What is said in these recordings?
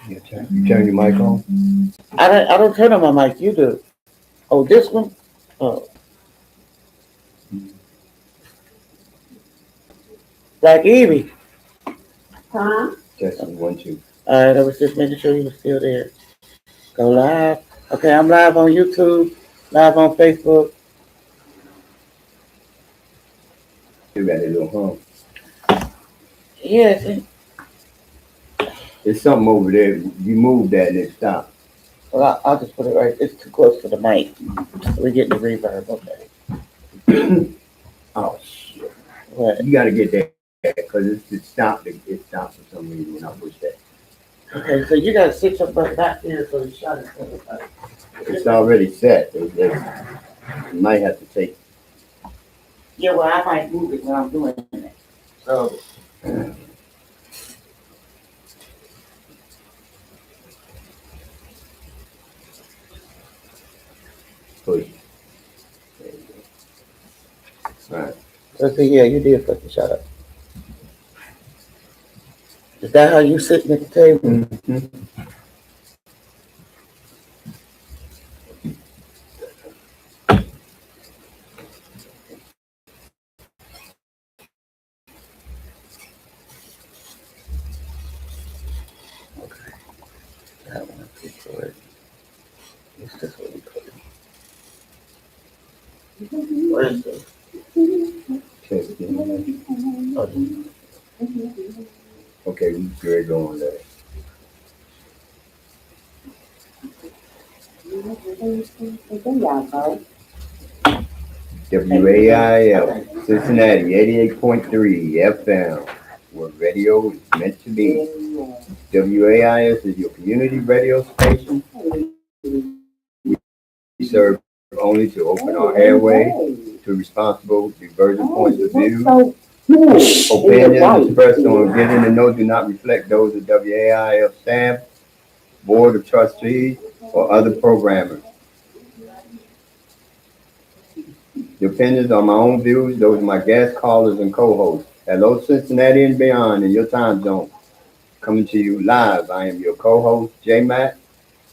You turn your mic on? I don't turn on my mic. You do. Oh, this one. Oh, Black Evie. Testing 1 2. All right, I was just making sure you were still there. Go live. Okay, I'm live on YouTube, live on Facebook. You got a little hum. Yes. There's something over there. You move that and it stops. Well, I'll just put it right. It's too close to the mic. We're getting the reverb. Okay. Oh shit! What? You got to get that because it stopped. It stopped for some reason when I push that. Okay, so you got to sit your butt back here so the shot is going to. It's already set. You might have to take. Yeah, well, I might move it when I'm doing it. So. Push. There you go. All right. Let's see. Yeah, you did put the shot up. Is that how you sitting at the table? Mm-hmm. That one is for it. It's just what we put it. Where is it? Testing. Oh, Okay, we good going there. WAIL Cincinnati 88.3 FM, where radio is meant to be. WAIS is your community radio station. We serve only to open our airway to responsible, divergent points of view. Opinions expressed on Getting to Know do not reflect those of WAIF staff, board of trustees, or other programmers. The opinions are my own views, those of my guest callers and co-hosts. Hello, Cincinnati and beyond in your time zone. Coming to you live, I am your co-host, J Matt,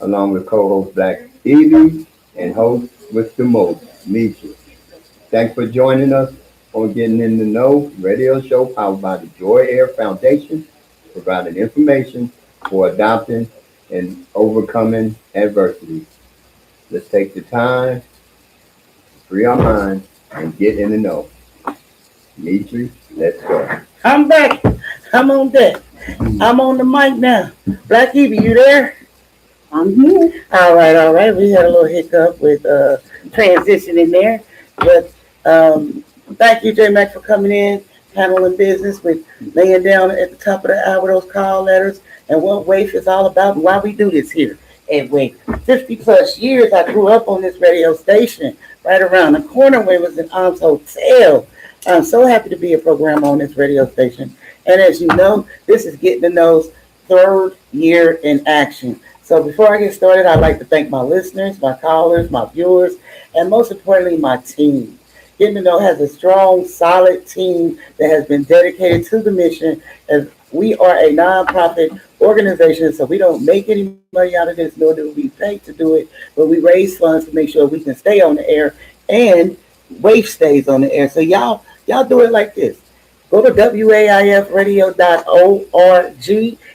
along with co-host Black Evie and host with the most, Misha. Thanks for joining us on Getting in the Know radio show powered by the Joy Air Foundation, providing information for adopting and overcoming adversity. Let's take the time, free our minds, and get in the know. Dimitri, let's go. I'm back. I'm on deck. I'm on the mic now. Black Evie, you there? I'm here. All right, all right. We had a little hiccup with transition in there, but thank you, J Mac, for coming in, handling business with laying down at the top of the hour those call letters and what WAIF is all about and why we do this here at WAIF. 50 plus years, I grew up on this radio station right around the corner where it was an Arms Hotel. I'm so happy to be a program on this radio station. And as you know, this is Getting to Know's third year in action. So before I get started, I'd like to thank my listeners, my callers, my viewers, and most importantly, my team. Getting to Know has a strong, solid team that has been dedicated to the mission. As we are a nonprofit organization, so we don't make any money out of this, nor do we pay to do it, but we raise funds to make sure we can stay on the air and WAIF stays on the air. So y'all do it like this. Go to waifradio.org,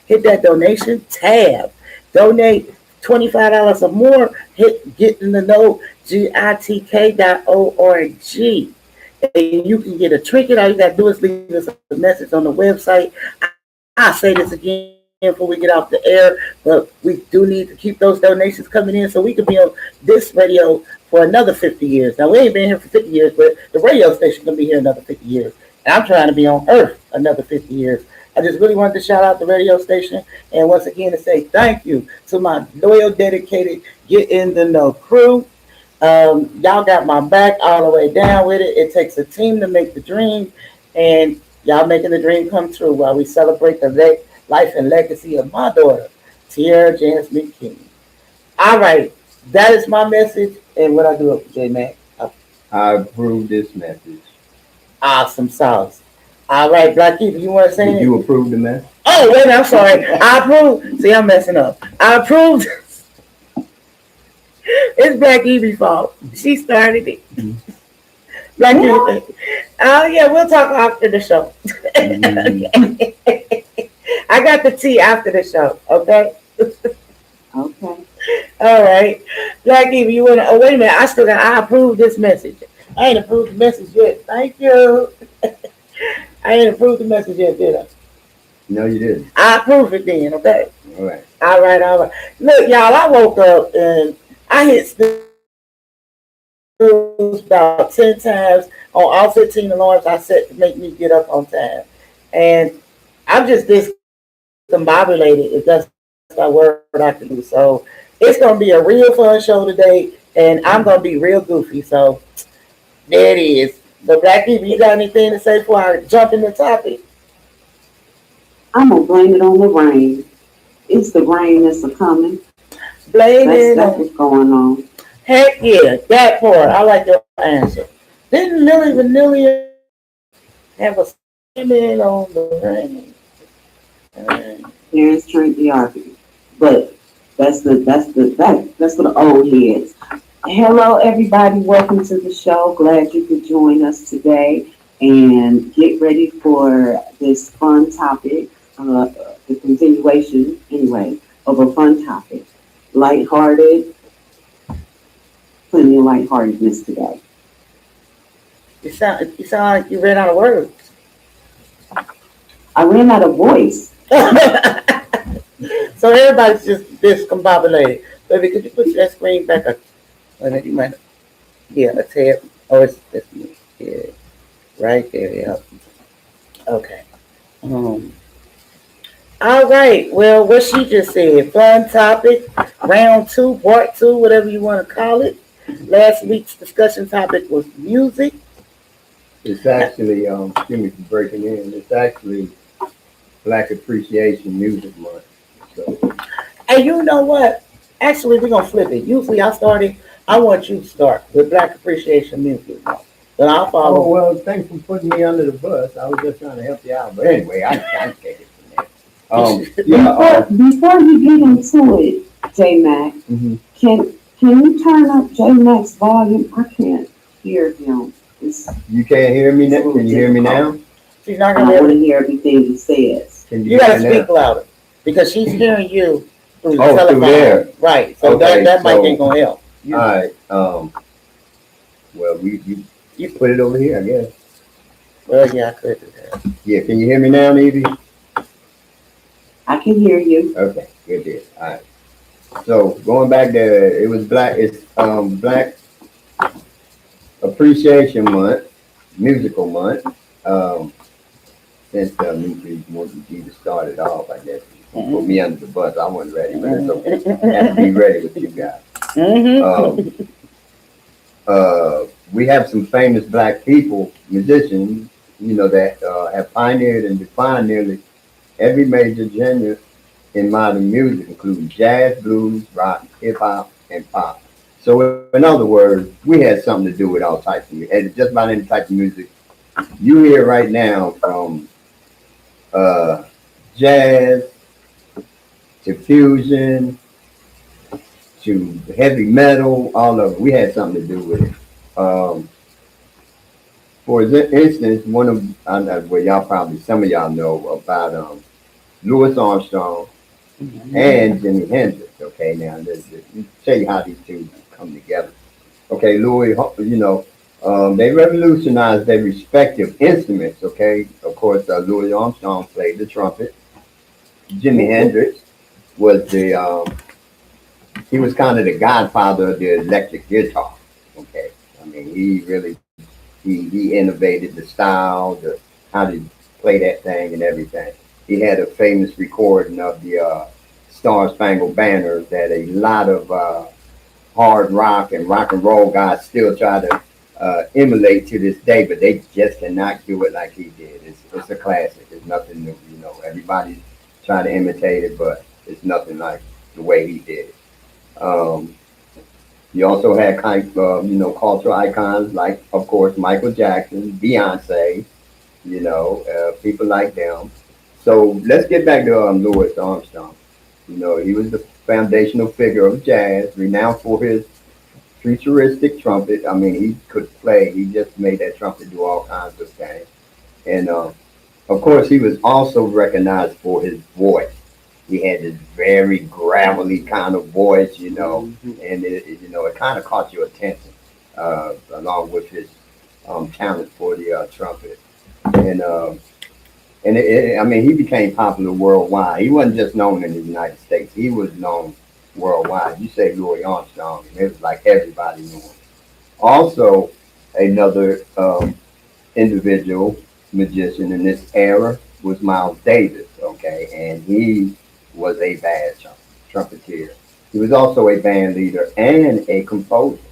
hit that donation tab. Donate $25 or more, hit Get in the Know, GITK.org. And you can get a trinket. All you got to do is leave us a message on the website. I'll say this again before we get off the air, but we do need to keep those donations coming in so we can be on this radio for another 50 years. Now, we ain't been here for 50 years, but the radio station going to be here another 50 years. And I'm trying to be on Earth another 50 years. I just really wanted to shout out the radio station and once again to say thank you to my loyal, dedicated Get in the Know crew. Y'all got my back all the way down with it. It takes a team to make the dream, and y'all making the dream come true while we celebrate the life and legacy of my daughter, Tierra Jasmine King. All right, that is my message, and what I do, J Mac. I approve this message. Awesome sauce. All right, Black Eva, you want to say Did it? you approve the mess? Oh, wait, I'm sorry. I approve. See, I'm messing up. I approved. It's Black Evie's fault. She started it. Black Eva. Oh, yeah, we'll talk after the show. I got the tea after the show, okay? Okay. All right. Black Eva, you want to, oh, wait a minute. I approved this message. I ain't approved the message yet. Thank you. I ain't approved the message yet, did I? No, you didn't. I approve it then, okay? All right. All right, all right. Look, y'all, I woke up and I hit snooze about 10 times on all 15 alarms I set to make me get up on time. And I'm just discombobulated if that's the word I can do. So it's going to be a real fun show today, and I'm going to be real goofy. So there it is. So, Black people, you got anything to say before I jump in the topic? I'm gonna blame it on the rain. It's the rain that's a coming. Blame it That's on. what's going on. Heck yeah, that part. I like your answer. Didn't Millie Vanilli have a statement on the rain? Parents drink the argument, but that's for the old heads. Hello, everybody. Welcome to the show. Glad you could join us today and get ready for this fun topic. The continuation, anyway, of a fun topic. Lighthearted, plenty of lightheartedness today. You sound like you ran out of words. I ran out of voice. So everybody's just discombobulated. Baby, could you put that screen back up? You might, yeah, a tab. Oh, it's yeah, right there. Yeah. Okay. All right. Well, what she just said, fun topic, round 2, part 2, whatever you want to call it. Last week's discussion topic was music. It's actually, excuse me for breaking in. It's actually Black Appreciation Music Month. So, And you know what? Actually, we're gonna flip it. Usually, I want you to start with Black Appreciation Music Month. Then I'll oh follow. well, thanks for putting me under the bus. I was just trying to help you out, but anyway, I take it from there. Yeah. Before you get into it, J Mac, Mhm. can you turn up J Mac's volume? I can't hear him. You can't hear me now? Can you hear me now? She's not I gonna be want able to hear everything he says. Can You hear gotta me now? speak louder because she's hearing you through the Oh, through telephone. there. Right. So Okay, that mic so- ain't gonna help. All right. Well, you put it over here, I guess. Well, yeah, I could do that. Yeah. Can you hear me now, Evie? I can hear you. Okay. Good deal. All right. So going back there, it was Black Appreciation Month, musical month. Since Newsweek wanted you to start it off, I guess. Put me under the bus. I wasn't ready, but it's okay. I have to be ready with you guys. Mm-hmm. We have some famous Black people, musicians, that have pioneered and defined nearly every major genre in modern music, including jazz, blues, rock, hip hop, and pop. So, in other words, we had something to do with all types of music, and just about any type of music you hear right now, from jazz to fusion to heavy metal, all of it. We had something to do with it. For instance, well, some of y'all know about Louis Armstrong and Jimi Hendrix. Okay, now let me tell you how these two come together. Okay, Louis, they revolutionized their respective instruments. Okay, of course, Louis Armstrong played the trumpet. Jimi Hendrix was he was kind of the godfather of the electric guitar. Okay, I mean, he really he innovated the style, how to play that thing and everything. He had a famous recording of the Star Spangled Banner that a lot of hard rock and roll guys still try to emulate to this day, but they just cannot do it like he did. It's a classic. It's nothing new. Everybody's trying to imitate it, but it's nothing like the way he did it. You also had cultural icons like, of course, Michael Jackson, Beyonce, people like them. So let's get back to Louis Armstrong. He was the foundational figure of jazz, renowned for his futuristic trumpet. I mean, he could play. He just made that trumpet do all kinds of things. And of course, he was also recognized for his voice. He had this very gravelly kind of voice, and it kind of caught your attention, along with his talent for the trumpet. And I mean, he became popular worldwide. He wasn't just known in the United States. He was known worldwide. You say Louis Armstrong, and it was like everybody knew him. Also, another individual magician in this era was Miles Davis, okay? And he was a bad trumpeter. He was also a band leader and a composer,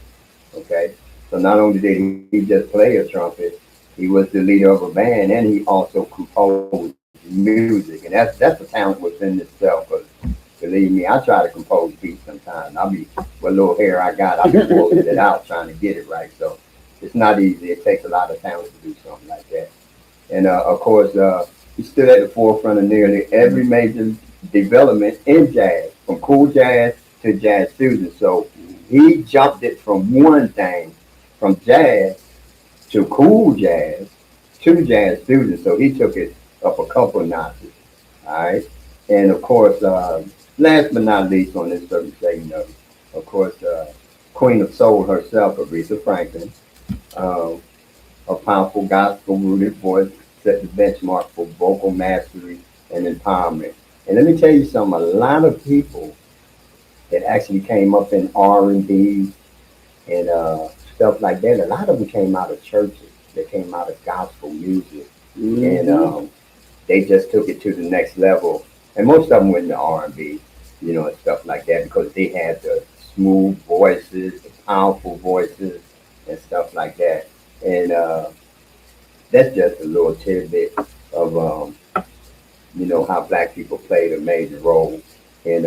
okay? So not only did he just play a trumpet, he was the leader of a band, and he also composed music, and that's a talent within itself. Because believe me, I try to compose beats sometimes. I'll be what little hair I got, I'll be pulling it out trying to get it right. So it's not easy. It takes a lot of talent to do something like that. And of course, he stood at the forefront of nearly every major development in jazz, from cool jazz to jazz fusion. So he jumped it from one thing, from jazz to cool jazz to jazz fusion. So he took it up a couple of notches. All right. And of course, last but not least on this certain segment, of course, Queen of Soul herself, Aretha Franklin, a powerful gospel rooted voice set the benchmark for vocal mastery and empowerment. And let me tell you something, a lot of people that actually came up in R&B and stuff like that, a lot of them came out of churches. They came out of gospel music. Mm-hmm. And they just took it to the next level. And most of them went into R&B, and stuff like that, because they had the smooth voices, the powerful voices, and stuff like that. And that's just a little tidbit of, how black people played a major role in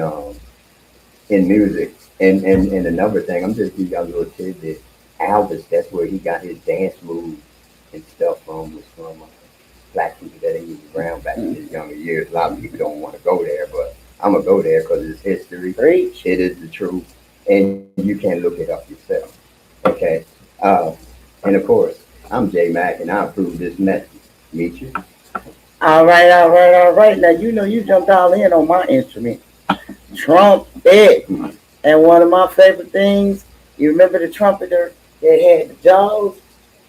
music. And another thing, I'm just giving y'all a little tidbit. Elvis, that's where he got his dance moves and stuff from, was from black people that he was around back in his younger years. A lot of people don't want to go there, but I'm going to go there because it's history. Great. It is the truth. And you can look it up yourself. Okay. And of course, I'm J Mac, and I approve this message. Meet you. All right. Now, you jumped all in on my instrument, trumpet. And one of my favorite things, you remember the trumpeter that had the jaws?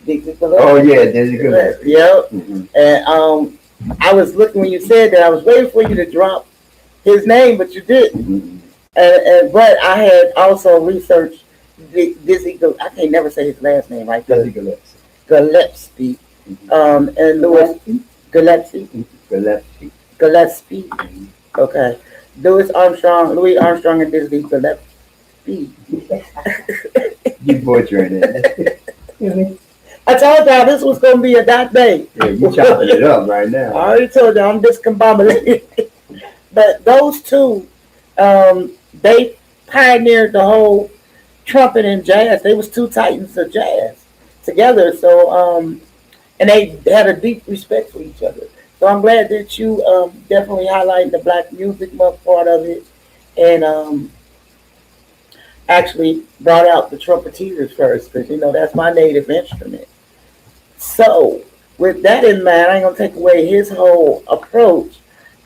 Dizzy Gillespie. Oh, yeah, Dizzy Gillespie. Yep. Mm-hmm. And I was looking when you said that, I was waiting for you to drop his name, but you didn't. Mm-hmm. But I had also researched Dizzy Gillespie. I can't never say his last name, right? Dizzy Gillespie. Gillespie. Mm-hmm. And Louis Gillespie. Gillespie. Gillespie. Mm-hmm. Okay. Louis Armstrong, and Dizzy Gillespie. You butchering it. I told y'all this was going to be a dot day. Yeah, you chopping it up right now. I already told y'all I'm discombobulated. But those two, they pioneered the whole trumpet and jazz. They was two titans of jazz together. So, and they had a deep respect for each other. So I'm glad that you definitely highlighted the Black Music Month part of it, and actually brought out the trumpeteers first, because that's my native instrument. So with that in mind, I ain't gonna take away his whole approach.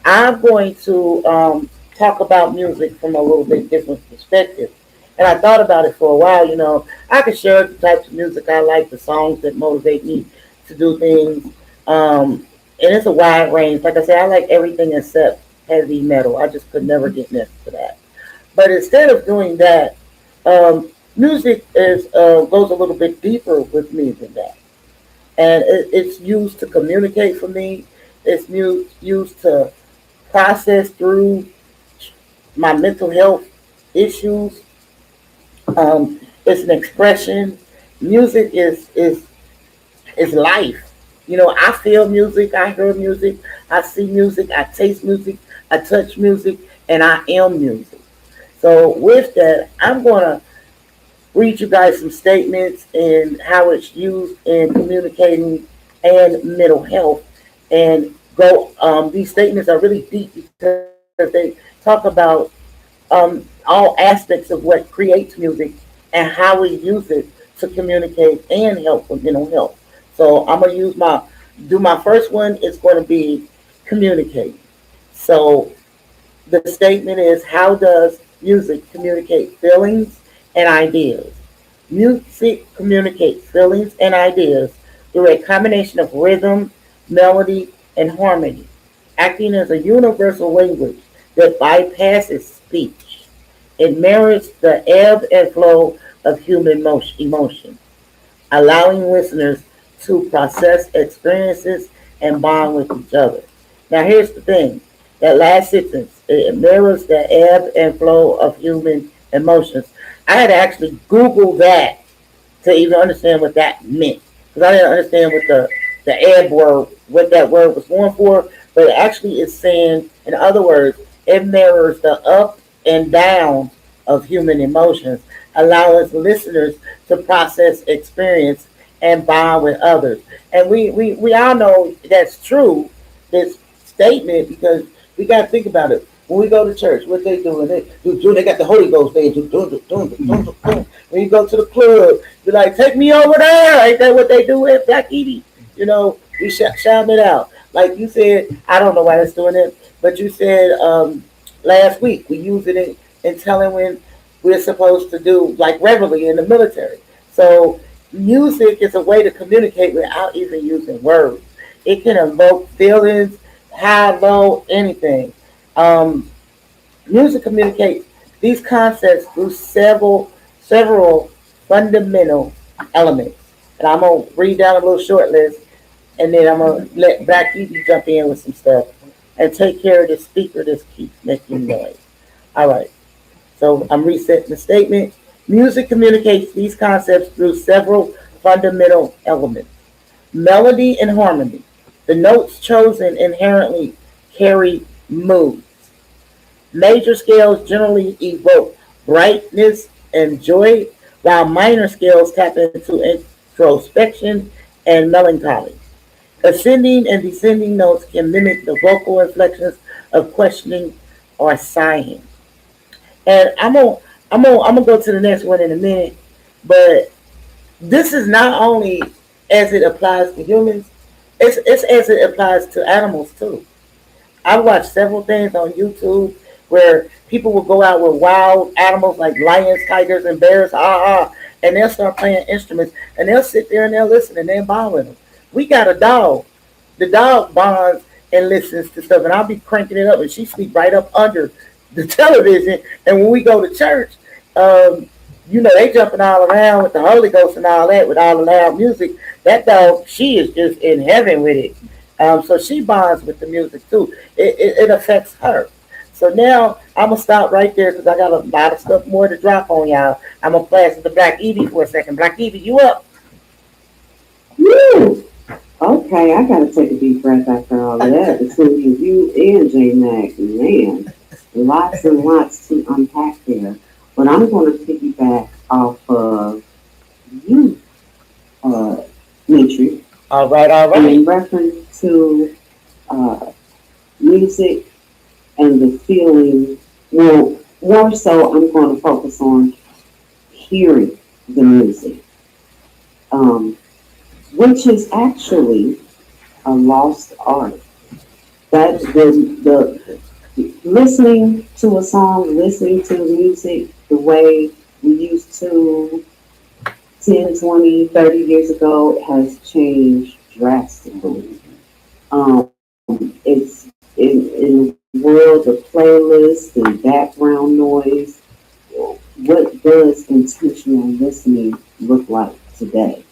I'm going to talk about music from a little bit different perspective. And I thought about it for a while. I could share the types of music I like, the songs that motivate me to do things. And it's a wide range. Like I said, I like everything except heavy metal. I just could never get next to that. But instead of doing that, music goes a little bit deeper with me than that. And it's used to communicate for me. It's used to process through my mental health issues. It's an expression. Music is life. I feel music, I hear music, I see music, I taste music, I touch music, and I am music. So with that, I'm going to read you guys some statements and how it's used in communicating and mental health. And go, these statements are really deep because they talk about all aspects of what creates music and how we use it to communicate and help with mental health. So I'm gonna do my first one is going to be communicate. So the statement is, how does music communicate feelings and ideas? Music communicates feelings and ideas through a combination of rhythm, melody, and harmony, acting as a universal language that bypasses speech. It mirrors the ebb and flow of human emotion, allowing listeners to process experiences and bond with each other. Now, here's the thing, that last sentence, it mirrors the ebb and flow of human emotions. I had to actually Google that to even understand what that meant. Because I didn't understand what the ebb word, what that word was going for. But it actually is saying, in other words, it mirrors the up and down of human emotions, allowing listeners to process experience and bond with others. And we all know that's true, this statement, because we got to think about it. When we go to church, what they do, and they got the Holy Ghost, they do. When you go to the club, you're like, take me over there. Ain't that what they do at Black Edie? You know, we shout it out. Like you said, I don't know why that's doing it, but you said last week we use it in telling when we're supposed to do, like reverently in the military. So music is a way to communicate without even using words. It can evoke feelings, high, low, anything. Um, Music communicates these concepts through several fundamental elements. And I'm gonna read down a little short list, and then I'm gonna let Black Evie jump in with some stuff and take care of the speaker that keeps making noise. All right. So I'm resetting the statement. Music communicates these concepts through several fundamental elements. Melody and harmony. The notes chosen inherently carry mood. Major scales generally evoke brightness and joy, while minor scales tap into introspection and melancholy. Ascending and descending notes can mimic the vocal inflections of questioning or sighing. And I'm gonna go to the next one in a minute, but this is not only as it applies to humans, it's as it applies to animals too. I've watched several things on YouTube where people will go out with wild animals like lions, tigers, and bears, and they'll start playing instruments, and they'll sit there and they'll listen and they'll bond with them. We got a dog. The dog bonds and listens to stuff, and I'll be cranking it up, and she sleep right up under the television. And when we go to church, they jumping all around with the Holy Ghost and all that, with all the loud music. That dog, she is just in heaven with it. So she bonds with the music too. It affects her. So now I'm gonna stop right there because I got a lot of stuff more to drop on y'all. I'm gonna pass it to Black Evie for a second. Black Evie, you up? Woo! Okay, I gotta take a deep breath after all of that. Between you and J Mac, man, lots and lots to unpack there. But I'm gonna piggyback off of you, Mitri. All right. In reference to music and the feeling, well, more so I'm going to focus on hearing the music, which is actually a lost art. That the listening to a song, listening to the music the way we used to 10, 20, 30 years ago has changed drastically. It's in the world of playlists and background noise. What does intentional listening look like today?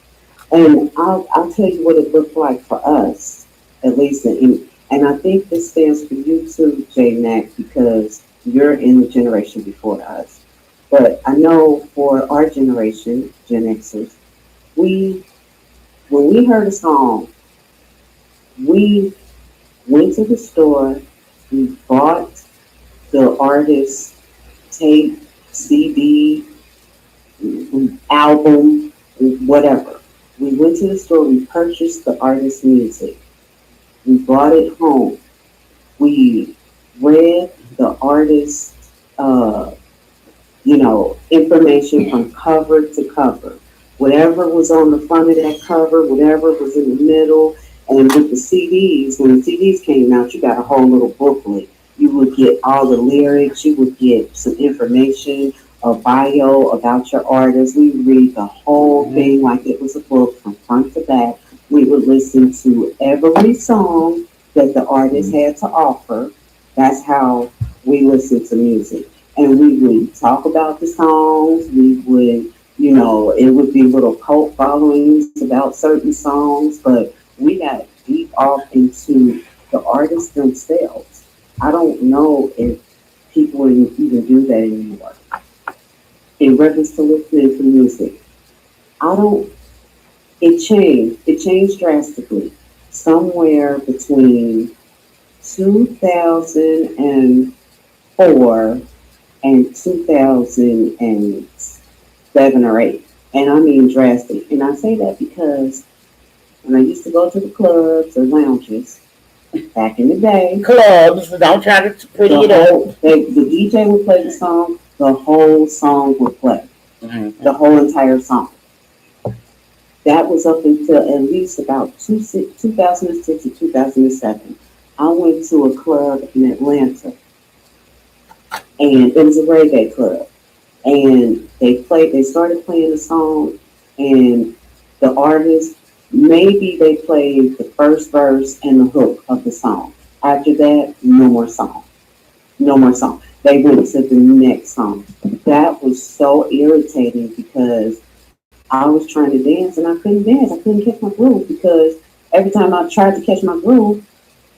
And I'll tell you what it looked like for us, at least and I think this stands for you too, J Mac, because you're in the generation before us. But I know for our generation, Gen Xers, when we heard a song, we went to the store, we bought the artist's tape, CD, album, whatever. We went to the store, we purchased the artist's music, we brought it home, we read the artist's, information from cover to cover. Whatever was on the front of that cover, whatever was in the middle, and with the CDs, when the CDs came out, you got a whole little booklet. You would get all the lyrics, you would get some information, a bio about your artist. We would read the whole thing like it was a book from front to back. We would listen to every song that the artist had to offer. That's how we listen to music. And we would talk about the songs. We would, it would be little cult followings about certain songs, but we got deep off into the artists themselves. I don't know if people even do that anymore. In reference to listening to music, it changed. It changed drastically. Somewhere between 2004 and 2007 or 8. And I mean drastic. And I say that because when I used to go to the clubs or lounges back in the day, Clubs, don't try to pretty it up. the DJ would play the song, the whole song would play. The whole entire song. That was up until at least about 2006 or 2007. I went to a club in Atlanta, and it was a reggae club. And they started playing the song, and the artist, maybe they played the first verse and the hook of the song. After that, no more song. No more song. They went to the next song. That was so irritating because I was trying to dance and I couldn't dance. I couldn't catch my groove because every time I tried to catch my groove,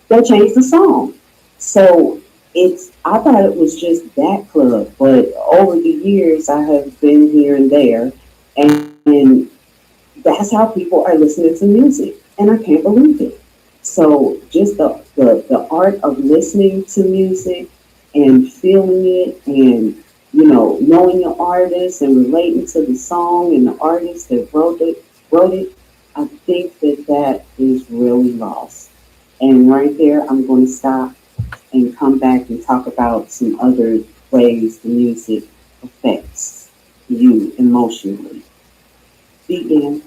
they changed the song. So I thought it was just that club, but over the years I have been here and there, and that's how people are listening to music, and I can't believe it. So just the art of listening to music and feeling it, and knowing the artist and relating to the song and the artist that wrote it, I think that is really lost. And right there, I'm going to stop and come back and talk about some other ways the music affects you emotionally. Begin.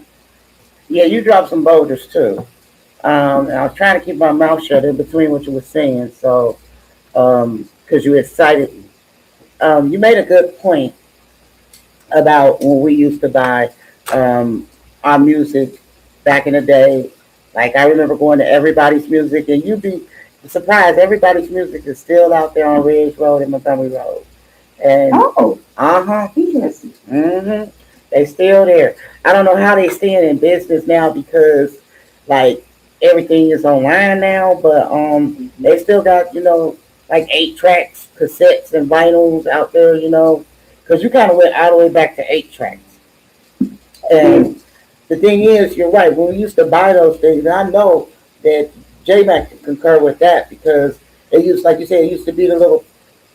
Yeah, you dropped some boulders too. And I was trying to keep my mouth shut in between what you were saying, so because you excited me. You made a good point about when we used to buy our music back in the day. Like I remember going to Everybody's Music, and you'd be surprised. Everybody's Music is still out there on Ridge Road and Montgomery Road. And Interesting. They still there. I don't know how they staying in business now because like everything is online now, but they still got like 8 tracks, cassettes, and vinyls out there. Because you kind of went all the way back to 8 tracks. And the thing is, you're right. When we used to buy those things, and I know that J-Mac can concur with that because it used, like you said, it used to be the little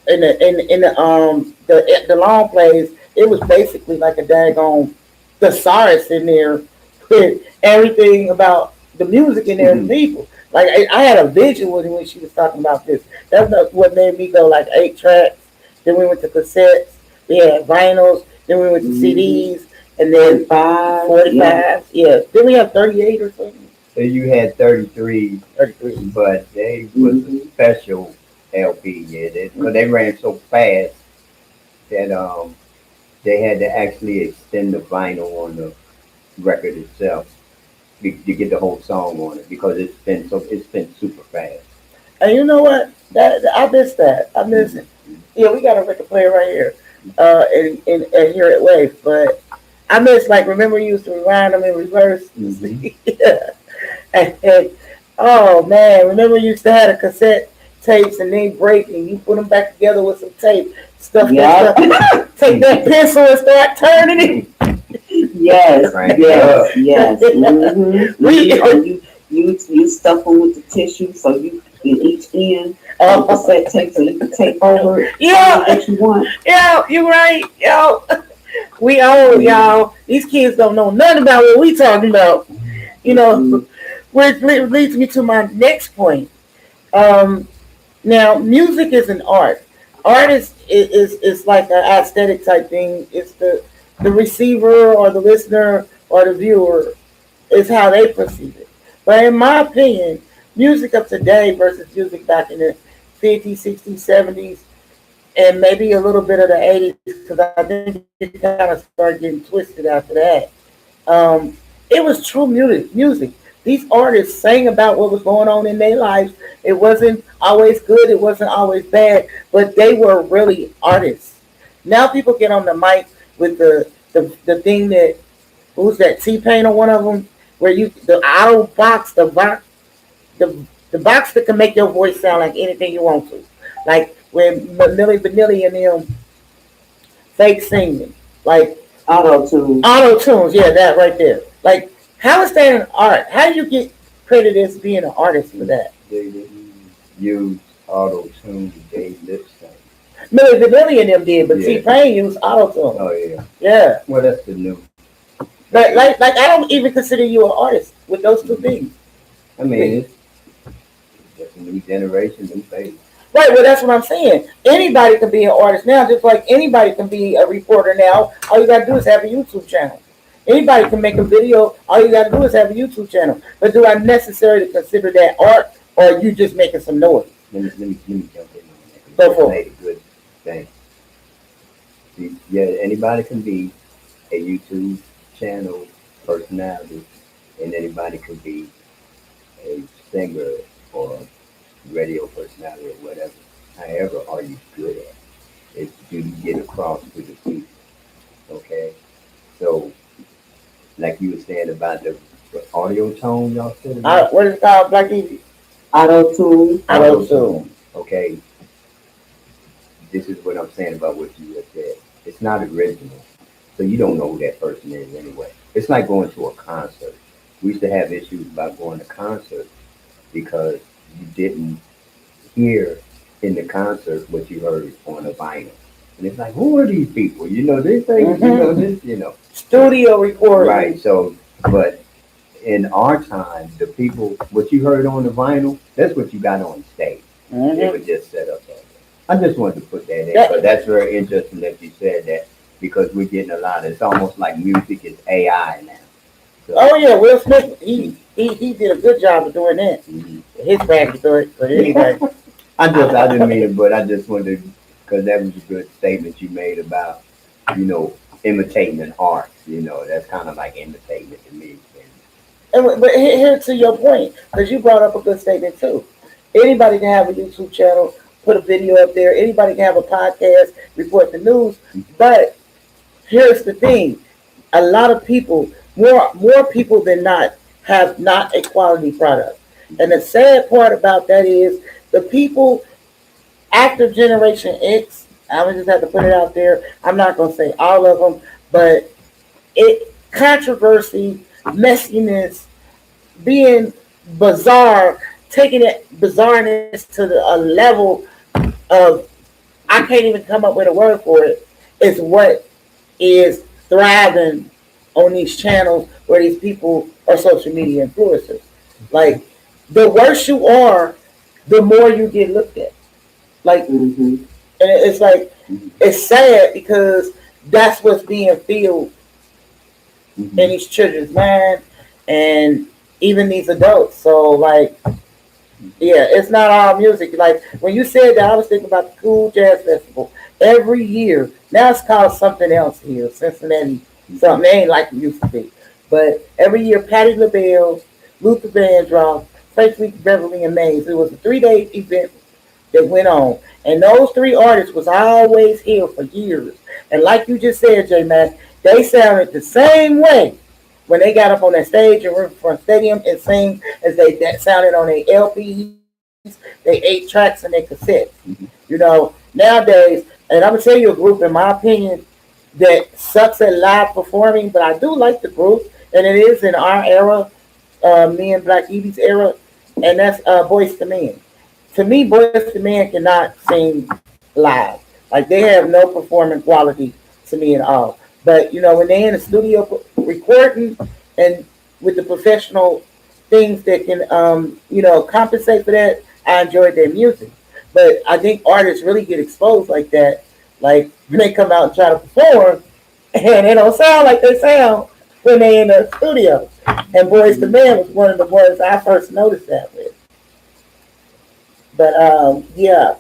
in the long plays. It was basically like a daggone thesaurus in there with everything about the music in there and people. Like I had a vision when she was talking about this. That's what made me go like 8 tracks. Then we went to cassettes. We had vinyls. Then we went to CDs. And then 45. Yeah. Then we have 38 or something. So you had 33, but they was a special LP, because they ran so fast that they had to actually extend the vinyl on the record itself to get the whole song on it because it's been super fast. And you know what? I missed that. I miss it. Yeah, we got a record player right here, and here at Wave, but I miss remember you used to rewind them in reverse. Yeah. And oh man, remember you used to have a cassette tapes and they break and you put them back together with some tape, stuff. Take that pencil and start turning it. Yes. You stuff them with the tissue so you in each end of the cassette tape so you can tape over it. Yeah, what you want. Yeah, you're right. Yo, We old, y'all. These kids don't know nothing about what we talking about. You know, which leads me to my next point. Um, Now, music is an art. Art is like an aesthetic type thing. It's the receiver or the listener or the viewer is how they perceive it. But in my opinion, music of today versus music back in the 50s, 60s, 70s, and maybe a little bit of the 80s, because I think it kind of started getting twisted after that. It was true music. These artists sang about what was going on in their lives. It wasn't always good. It wasn't always bad, but they were really artists. Now people get on the mic with the thing that who's that T-Pain or one of them where you the auto box the box that can make your voice sound like anything you want to, like when Millie Vanilli and them fake singing, like Auto tune. auto tunes. Yeah, that right there. Like, how is that an art? How do you get credit as being an artist for that? They didn't use auto tune. They lip sync. Millie Vanilli and them did, but Yeah. T-Pain used auto tune. Oh yeah. Yeah, Well, that's the new. but like I don't even consider you an artist with those two things. I mean, it's just a new generation, new face. Right, well, that's what I'm saying. Anybody can be an artist now, just like anybody can be a reporter now. All you gotta do is have a YouTube channel. Anybody can make a video. All you gotta do is have a YouTube channel. But do I necessarily consider that art, or are you just making some noise? Let me jump in on that. Go for it. Made a good thing. Yeah, anybody can be a YouTube channel personality, and anybody can be a singer or radio personality or whatever. However, are you good at? It's do you get across to the people? Okay, so like you were saying about the audio tone, y'all said about What is it called, Black Easy? Auto tune. Auto tune. Okay, this is what I'm saying about what you just said. It's not original, so you don't know who that person is anyway. It's like going to a concert. We used to have issues about going to concerts because you didn't hear in the concert what you heard on a vinyl. And it's like, who are these people? You know this thing, you know this, you know. Studio recording. Right. So, but in our time, the people, what you heard on the vinyl, that's what you got on stage. They Mhm. were just set up that way. I just wanted to put that in, That- but that's very interesting that you said that because we're getting a lot. It's almost like music is AI now. So, Oh yeah, Will Smith. He did a good job of doing that. mhm. His backstory. But anyway, I didn't mean it, but I just wanted because that was a good statement you made about, you know, imitating an art. You know, that's kind of like imitating it to me. but here to your point, because you brought up a good statement too. Anybody can have a YouTube channel, put a video up there. Anybody can have a podcast, report the news. But here's the thing: a lot of people, more people than not, have not a quality product. And the sad part about that is the people after Generation X. I would just have to put it out there. I'm not gonna say all of them, but it controversy, messiness, being bizarre, taking it bizarreness to a level of I can't even come up with a word for it. Is what is thriving on these channels where these people are social media influencers. Like the worse you are, the more you get looked at. Like, and Mm-hmm. it's like it's sad because that's what's being filled Mhm. in these children's mind and even these adults. So like, yeah, it's not all music. Like when you said that, I was thinking about the Cool Jazz Festival. Every year, now it's called something else here, Cincinnati. Something ain't like it used to be. But every year, Patti LaBelle, Luther Vandross, Frank Week, Beverly, and Mays. It was a 3-day event that went on. And those three artists was always here for years. And like you just said, J Mac, they sounded the same way when they got up on that stage in Riverfront Stadium and sang as they that sounded on their LPs, they 8 tracks and their cassettes. You know, nowadays, and I'm gonna tell you a group, in my opinion, that sucks at live performing, but I do like the group, and it is in our era, me and Black Evie's era, and that's Boyz II Men. To me, Boyz II Men cannot sing live. Like they have no performing quality to me at all. But when they're in the studio recording and with the professional things that can compensate for that, I enjoyed their music. But I think artists really get exposed like that, like when they come out and try to perform, and they don't sound like they sound when they in the studio. And Boys the Man was one of the ones I first noticed that with. But yeah,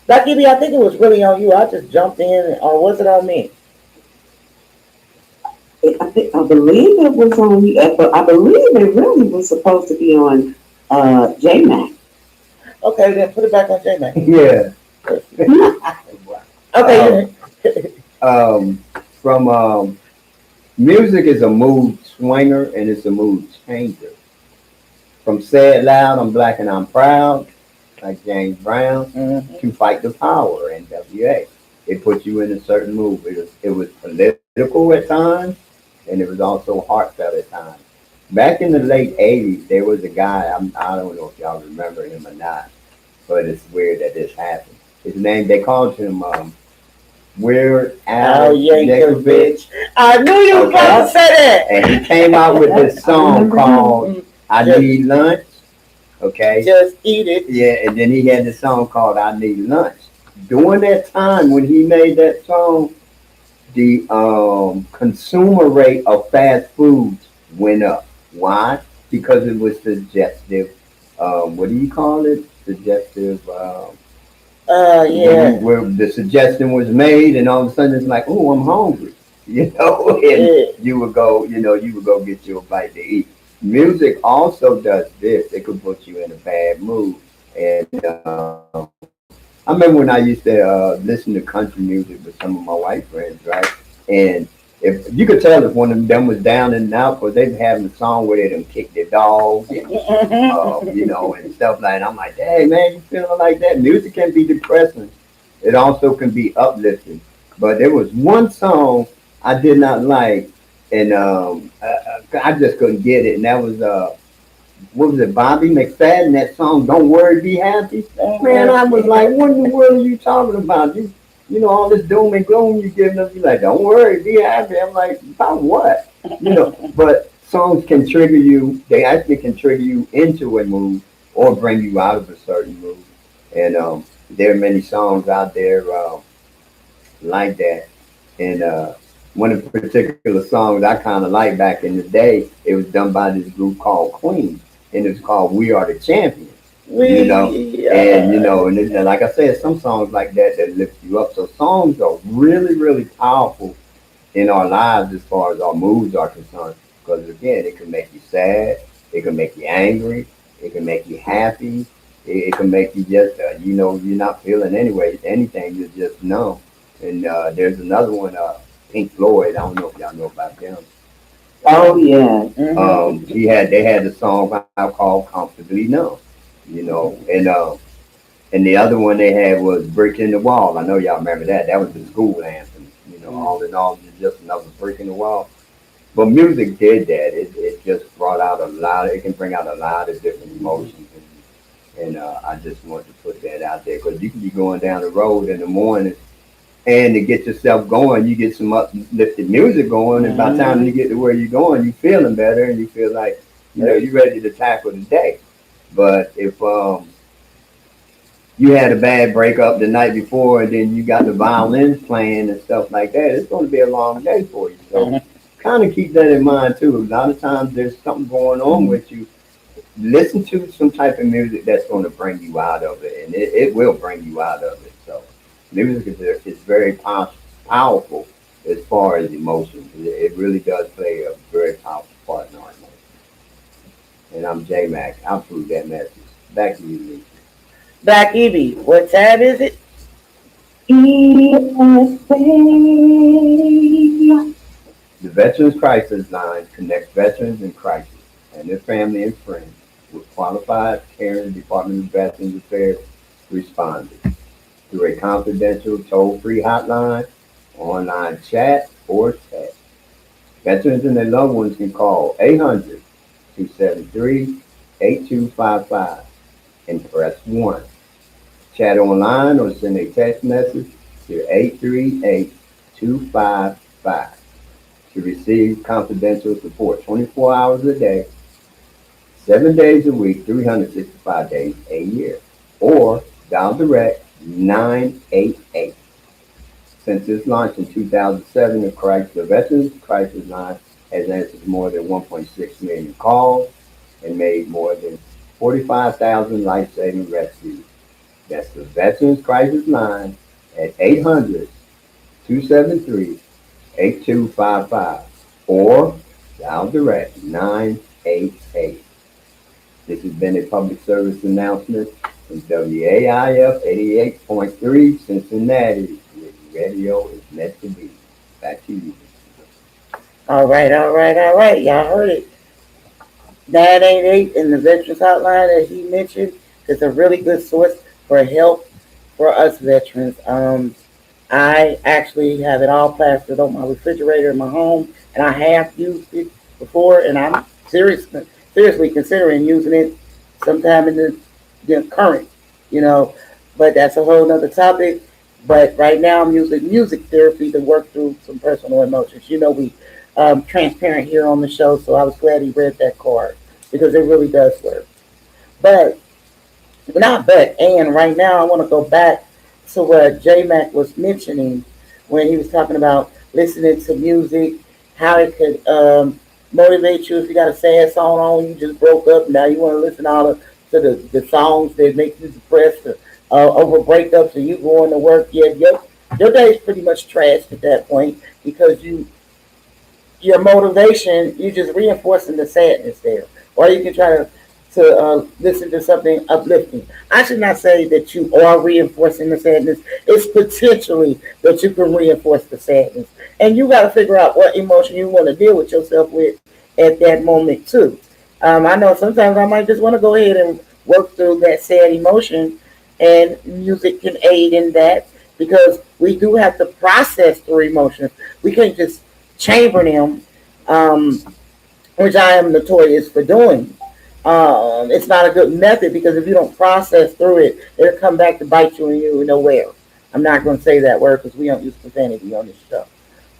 Lucky B, I think it was really on you. I just jumped in, or was it on me? I believe it was on you, but I believe it really was supposed to be on J Mac. Okay, then put it back on J Mac. Yeah. Okay. From music is a mood swinger and it's a mood changer. From Say It Loud, I'm Black and I'm Proud, like James Brown, Mhm. to Fight the Power, NWA. It puts you in a certain mood. It was political at times, and it was also heartfelt at times. Back in the late 80s, there was a guy, I don't know if y'all remember him or not, but it's weird that this happened. His name, they called him Weird Al Al Yankovic. Yankovic. I knew you were about to say that. And he came out with this song called I Need Lunch. Okay. Just eat it. Yeah, and then he had the song called I Need Lunch. During that time when he made that song, the consumer rate of fast foods went up. Why? Because it was suggestive. What do you call it? Suggestive. Yeah. Where the suggestion was made, and all of a sudden it's like, oh, I'm hungry. And Yeah. you would go get you a bite to eat. Music also does this. It could put you in a bad mood. And I remember when I used to listen to country music with some of my white friends, right? And if you could tell if one of them was down and out, because they be having a song where they done kick their dog, and stuff like that. I'm like, hey man, you feeling like that? Music can be depressing. It also can be uplifting. But there was one song I did not like, and I just couldn't get it. And that was what was it, Bobby McFadden? That song, "Don't Worry, Be Happy." Man, I was like, what in the world are you talking about? All this doom and gloom you giving us. You like, don't worry, be happy. I'm like, about what? But songs can trigger you. They actually can trigger you into a mood or bring you out of a certain mood. And there are many songs out there like that. And one of the particular songs I kind of like back in the day, it was done by this group called Queen, and it was called "We Are the Champions." And like I said, some songs like that lift you up. So songs are really, really powerful in our lives as far as our moods are concerned. Because again, it can make you sad, it can make you angry, it can make you happy, it can make you just, you're not feeling anything, you're just numb. And there's another one, Pink Floyd. I don't know if y'all know about them. Oh yeah. They had a song out called "Comfortably Numb," and the other one they had was "Brick in the Wall." I know y'all remember that. That was the school anthem. All in all, it's just another brick in the wall. But music did that. It just brought out a lot. It can bring out a lot of different emotions, and I just want to put that out there because you can be going down the road in the morning, and to get yourself going, you get some uplifted music going, and by the time you get to where you're going, you're feeling better, and you feel like you're ready to tackle the day. But if you had a bad breakup the night before, and then you got the violins playing and stuff like that, it's going to be a long day for you. So kind of keep that in mind too. A lot of times there's something going on with you. Listen to some type of music that's going to bring you out of it, and it will bring you out of it. So music is very powerful as far as emotions. It really does play a very powerful part in our emotions. And I'm J Mac. I'll prove that message. Back to you, Lisa. Back, Evie. What time is it? ESA. The Veterans Crisis Line connects veterans in crisis and their family and friends with qualified, caring Department of Veterans Affairs responders through a confidential toll-free hotline, online chat, or text. Veterans and their loved ones can call 800-273-8255 and press 1. Chat online or send a text message to 8255 to receive confidential support 24 hours a day, 7 days a week, 365 days a year, or dial direct 988. Since its launch in 2007, the Veterans Crisis Line has answered more than 1.6 million calls and made more than 45,000 life-saving rescues. That's the Veterans Crisis Line at 800-273-8255 or dial direct 988. This has been a public service announcement from WAIF 88.3 Cincinnati, where radio is meant to be. Back to you. All right. Y'all heard it. 988 in the Veterans Hotline that he mentioned is a really good source for help for us veterans. I actually have it all plastered on my refrigerator in my home, and I have used it before, and I'm seriously considering using it sometime in the current, but that's a whole nother topic. But right now I'm using music therapy to work through some personal emotions. We transparent here on the show, so I was glad he read that card because it really does work. And right now I want to go back to what J Mac was mentioning when he was talking about listening to music, how it could motivate you if you got a sad song on, you just broke up, now you want to listen to the songs that make you depressed over breakups, and you going to work. Yeah, your day's pretty much trashed at that point because your motivation, you're just reinforcing the sadness there. Or you can try to listen to something uplifting. I should not say that you are reinforcing the sadness. It's potentially that you can reinforce the sadness. And you got to figure out what emotion you want to deal with yourself with at that moment too. I know sometimes I might just want to go ahead and work through that sad emotion, and music can aid in that because we do have to process through emotions. We can't just chamber them, which I am notorious for doing. It's not a good method because if you don't process through it, it'll come back to bite you and you nowhere. I'm not going to say that word because we don't use profanity on this show.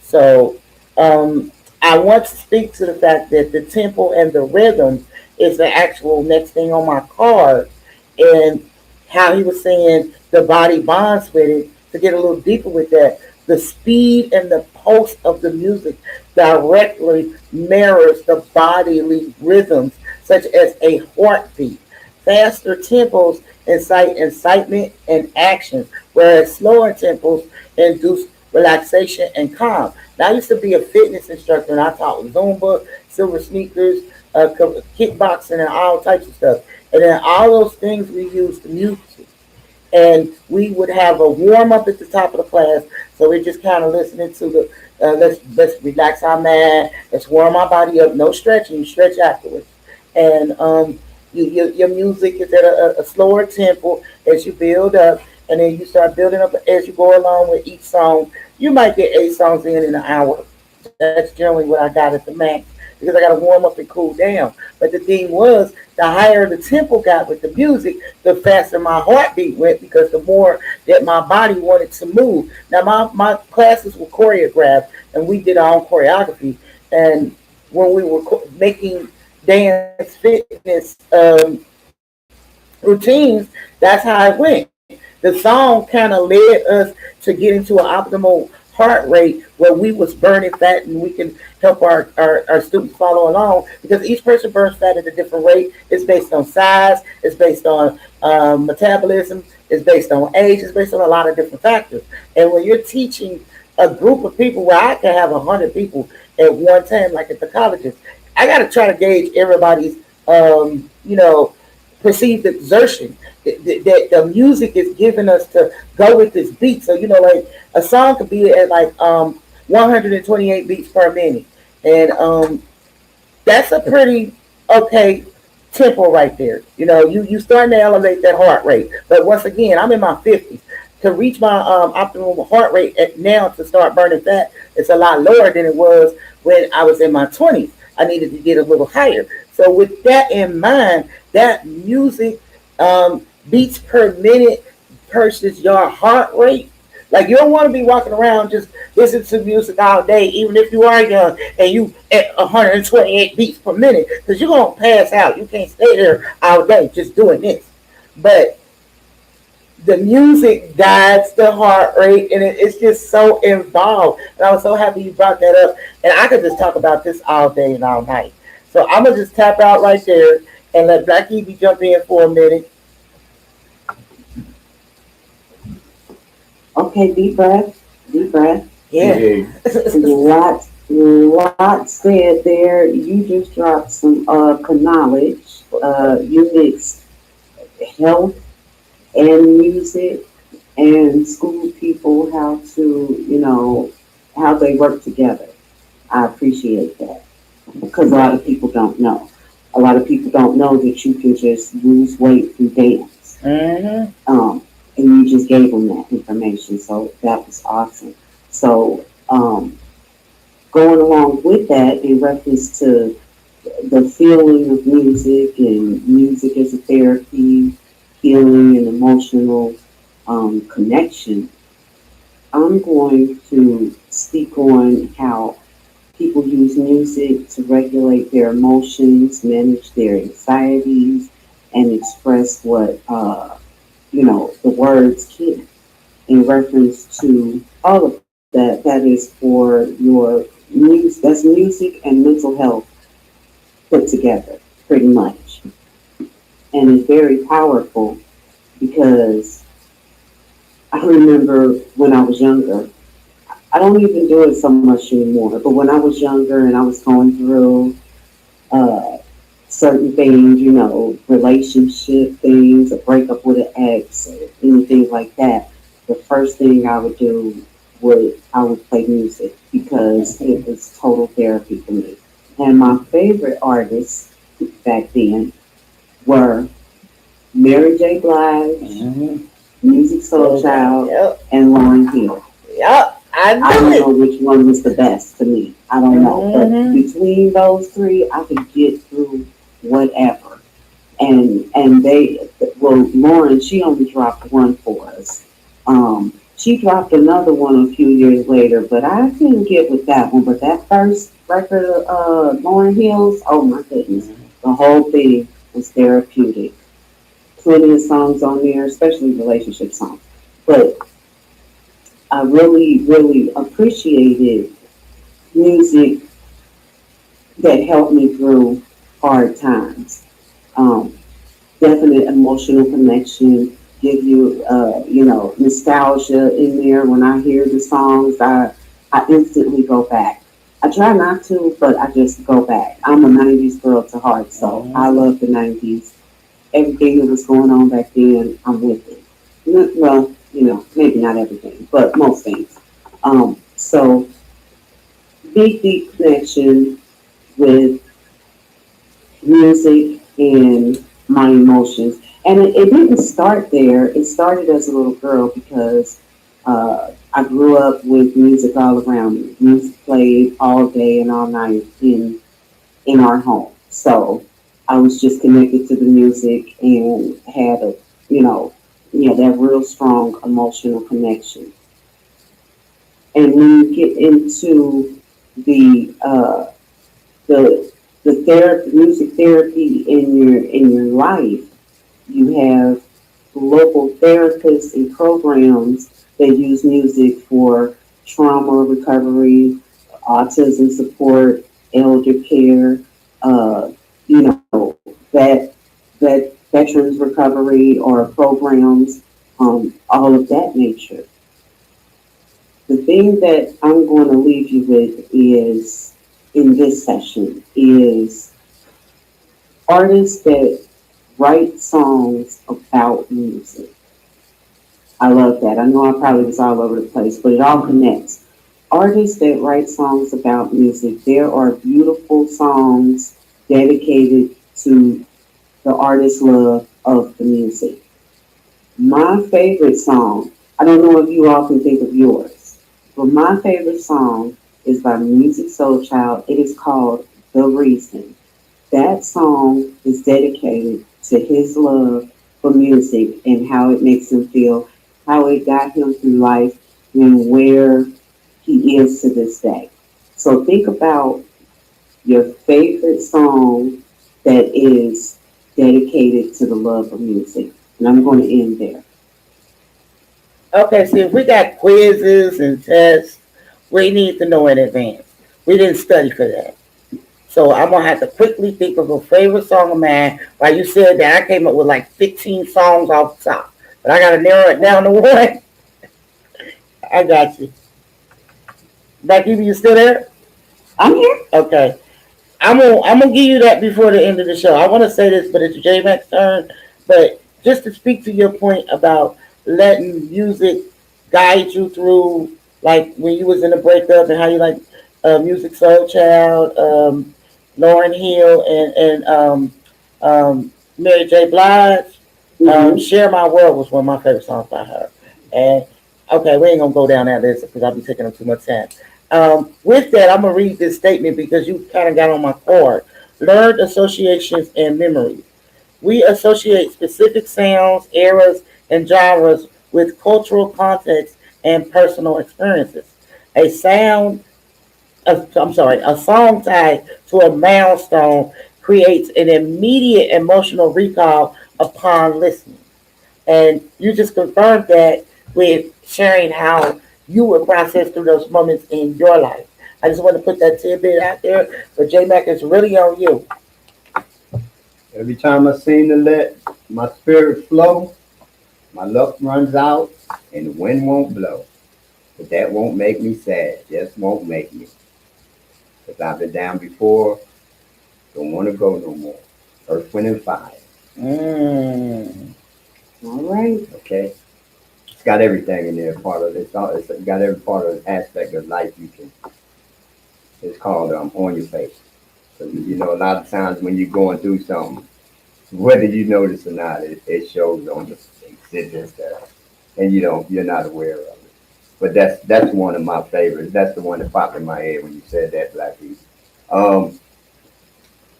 So I want to speak to the fact that the tempo and the rhythm is the actual next thing on my card, and how he was saying the body bonds with it. To get a little deeper with that, the speed and the pulse of the music directly mirrors the bodily rhythms, such as a heartbeat. Faster tempos incite excitement and action, whereas slower tempos induce relaxation and calm. Now, I used to be a fitness instructor, and I taught Zumba, silver sneakers, kickboxing, and all types of stuff. And then all those things we used the music. And we would have a warm up at the top of the class, so we're just kind of listening to the let's relax our mind, let's warm our body up. No stretching, you stretch afterwards. And your music is at a slower tempo as you build up, and then you start building up as you go along with each song. You might get 8 songs in an hour. That's generally what I got at the max because I got to warm up and cool down. But the thing was, the higher the tempo got with the music, the faster my heartbeat went because the more that my body wanted to move. Now, my classes were choreographed, and we did our own choreography. And when we were making dance fitness routines, that's how it went. The song kind of led us to get into an optimal heart rate where we was burning fat, and we can help our students follow along because each person burns fat at a different rate. It's based on size, it's based on metabolism, it's based on age, it's based on a lot of different factors. And when you're teaching a group of people where I can have 100 people at one time, like at the colleges, I got to try to gauge everybody's perceived exertion that the music is giving us to go with this beat. So, like a song could be at like 128 beats per minute. And that's a pretty okay tempo right there. You starting to elevate that heart rate. But once again, I'm in my 50s. To reach my optimal heart rate now to start burning fat, it's a lot lower than it was when I was in my 20s. I needed to get a little higher. So with that in mind, that music beats per minute versus your heart rate, Like you don't want to be walking around just listening to music all day, even if you are young and you at 128 beats per minute, because you're gonna pass out. You can't stay there all day just doing this. But the music guides the heart rate, and it's just so involved. And I was so happy you brought that up. And I could just talk about this all day and all night. So I'm gonna just tap out right there and let Black Evie jump in for a minute. Okay, deep breath, deep breath. Yeah. Lot said there. You just dropped some knowledge. You mixed health and music and school people how to, how they work together. I appreciate that because a lot of people don't know. A lot of people don't know that you can just lose weight through dance. And you just gave them that information, so that was awesome. So, going along with that, in reference to the feeling of music and music as a therapy, healing and emotional connection, I'm going to speak on how people use music to regulate their emotions, manage their anxieties, and express what the words can. In reference to all of that, that is for your music. That's music and mental health put together, pretty much, and it's very powerful because I remember when I was younger. I don't even do it so much anymore, but when I was younger and I was going through uh, certain things, relationship things, a breakup with an ex, or anything like that, the first thing I would do I would play music because it was total therapy for me. And my favorite artists back then were Mary J. Blige, Music Soul Child, Yep. and Lauryn Hill. Yep. I I don't knew know which one was the best to me. I don't know. But between those three, I could get through whatever. And Lauren, she only dropped one for us. She dropped another one a few years later, but I couldn't get with that one. But that first record of Lauren Hill's, oh my goodness, the whole thing was therapeutic. Plenty of songs on there, especially relationship songs. But I really, really appreciated music that helped me through hard times. Um, Definite emotional connection, give you, nostalgia in there. When I hear the songs, I instantly go back. I try not to, but I just go back. I'm a 90s girl to heart, so I love the 90s. Everything that was going on back then, I'm with it. Well, maybe not everything, but most things. So big, deep connection with music and my emotions. And it didn't start there. It started as a little girl because I grew up with music all around me. Music played all day and all night in our home. So I was just connected to the music and had that real strong emotional connection. And when you get into the music therapy in your life, you have local therapists and programs that use music for trauma recovery, autism support, elder care, that veterans recovery or programs, all of that nature. The thing that I'm going to leave you with is in this session is artists that write songs about music. I love that. I know I probably was all over the place, but it all connects. Artists that write songs about music, there are beautiful songs dedicated to the artist's love of the music. My favorite song, I don't know if you all can think of yours, but my favorite song is by Music Soul Child. It is called The Reason. That song is dedicated to his love for music and how it makes him feel, how it got him through life, and where he is to this day. So think about your favorite song that is dedicated to the love of music. And I'm going to end there. Okay, see, if we got quizzes and tests, we need to know in advance. We didn't study for that. So I'm gonna have to quickly think of a favorite song of mine. While you said that, I came up with like 15 songs off the top, but I gotta narrow it down to one. I got you. Becky, you still there? I'm here. Okay. I'm gonna give you that before the end of the show. I want to say this, but it's J Mac's turn. But just to speak to your point about letting music guide you through, like when you was in a breakup and how you like Music Soul Child, Lauren Hill, and Mary J. Blige. Share My World was one of my favorite songs by her. And okay, we ain't gonna go down that list because I'll be taking up too much time. With that, I'm gonna read this statement because you kind of got on my cord. Learned associations and memories. We associate specific sounds, eras, and genres with cultural context and personal experiences. A sound, a song tied to a milestone creates an immediate emotional recall upon listening. And you just confirmed that with sharing how you would process through those moments in your life. I just want to put that tidbit out there, but J Mac is really on you. Every time I seem to let my spirit flow, my luck runs out and the wind won't blow. But that won't make me sad, just won't make me. Because I've been down before, don't want to go no more. Earth, wind, and fire. Mm. All right. Okay? It's got everything in there, part of it. It's got every part of the aspect of life you can. It's called On Your Face. So, you know, a lot of times when you're going through something, whether you notice or not, it shows on the face. And you're not aware of it. But that's one of my favorites. That's the one that popped in my head when you said that, Blackie. Um,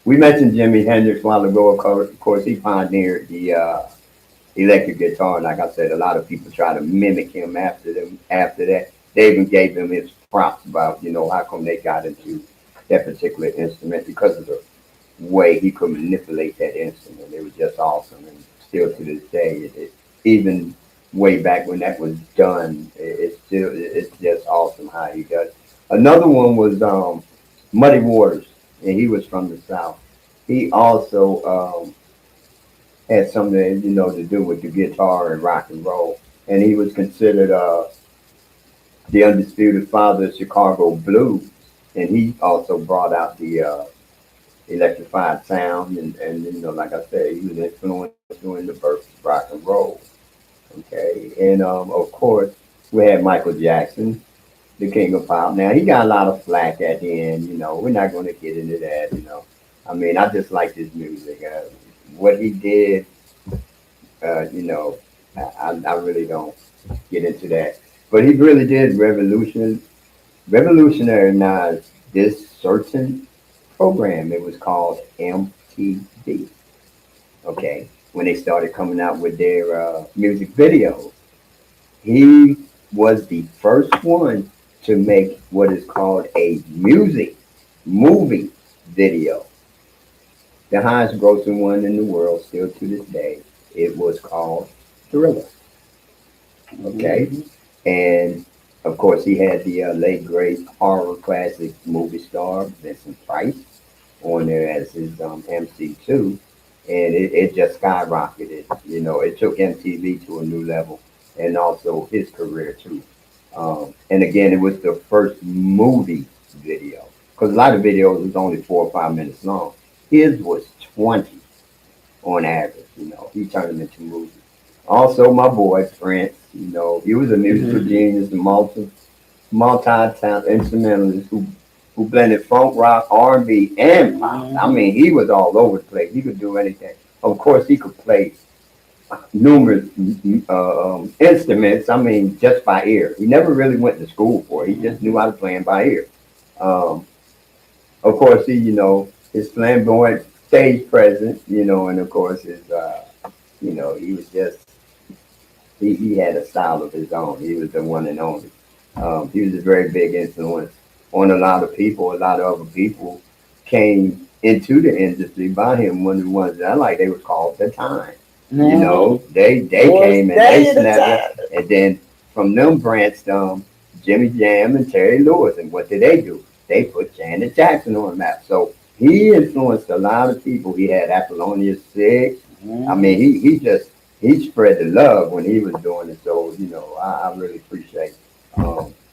we mentioned Jimi Hendrix a while ago. Of course, he pioneered the electric guitar. And like I said, a lot of people try to mimic him after them. After that, they even gave him his props about how come they got into that particular instrument because of the way he could manipulate that instrument. It was just awesome, and still to this day, even way back when that was done, it's just awesome how he does. Another one was Muddy Waters, and he was from the South. He also had something to do with the guitar and rock and roll, and he was considered the undisputed father of Chicago blues, and he also brought out the electrified sound, and like I said, he was influential in the birth of rock and roll. Okay, and of course we had Michael Jackson, the King of Pop. Now he got a lot of flack at the end. We're not going to get into that. I mean, I just like his music. What he did, I really don't get into that. But he really did revolutionize this certain program. It was called MTV. Okay, when they started coming out with their music videos, he was the first one to make what is called a music movie video, the highest grossing one in the world still to this day. It was called Thriller. Okay, and of course he had the late great horror classic movie star Vincent Price on there as his MC too, and it just skyrocketed. It took MTV to a new level, and also his career too. And again, it was the first movie video because a lot of videos was only 4 or 5 minutes long. His was 20 on average. He turned them into movies. Also, my boy Prince. He was a musical genius, a multi-talent instrumentalist who blended funk, rock, R&B, and pop. I mean, he was all over the place. He could do anything. Of course, he could play numerous instruments. I mean, just by ear. He never really went to school for it. He just knew how to play them by ear. Of course, his flamboyant stage presence, and of course he was just he had a style of his own. He was the one and only. He was a very big influence on a lot of people. A lot of other people came into the industry by him. One of the ones that I like, they were called The Time. You know, they Was came and day they at a snapped it, time. and then from them branched Jimmy Jam and Terry Lewis. And what did they do? They put Janet Jackson on the map. So he influenced a lot of people. He had Apollonia 6. I mean, he spread the love when he was doing it. So I really appreciate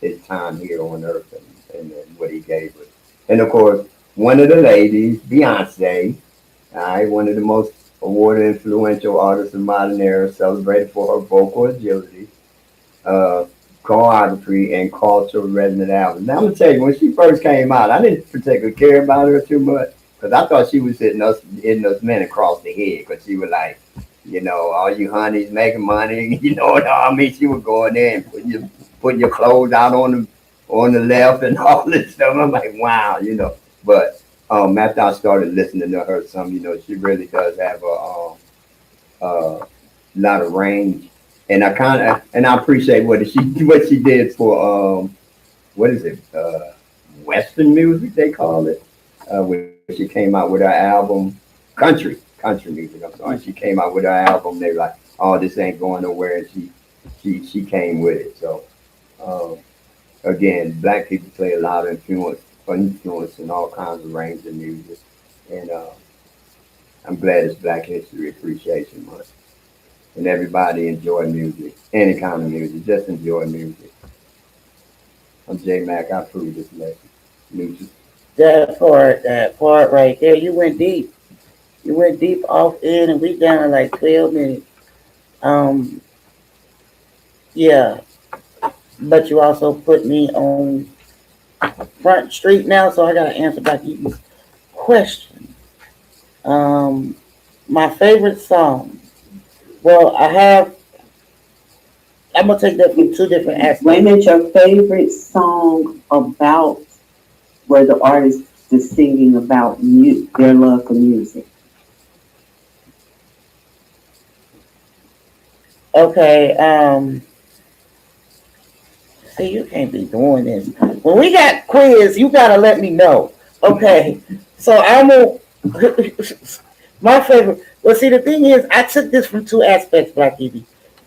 his time here on Earth and what he gave us. And of course, one of the ladies, Beyonce, all right, one of the most awarded influential artists of modern era, celebrated for her vocal agility, uh, choreography, and cultural resonant albums. Now I'm gonna tell you, when she first came out, I didn't particularly care about her too much because I thought she was hitting us men across the head because she was like, all you honeys making money, what I mean? She was going in and putting your clothes out on the left and all this stuff. I'm like, wow. But after I started listening to her, she really does have a lot of range, and I appreciate what she did for what is it, Western music they call it, when she came out with her album country music. I'm sorry, she came out with her album. They were like, oh, this ain't going nowhere, and she came with it. So again, black people play a lot of influence in all kinds of range of music, and I'm glad it's Black History Appreciation Month and everybody enjoy music, any kind of music, just enjoy music. I'm J Mac. I approve this message. Music. That part right there, you went deep. You went deep off in, and we down in like 12 minutes. Um, yeah, but you also put me on Front Street now, so I gotta answer back you question. Um, my favorite song. Well, I'm gonna take that from two different Wait a aspects. minute, your favorite song about where the artist is singing about their love for music. Okay. See, you can't be doing this. When we got quiz, you gotta let me know. Okay. So I'm gonna. My favorite. Well, see, the thing is, I took this from two aspects, Black Evie.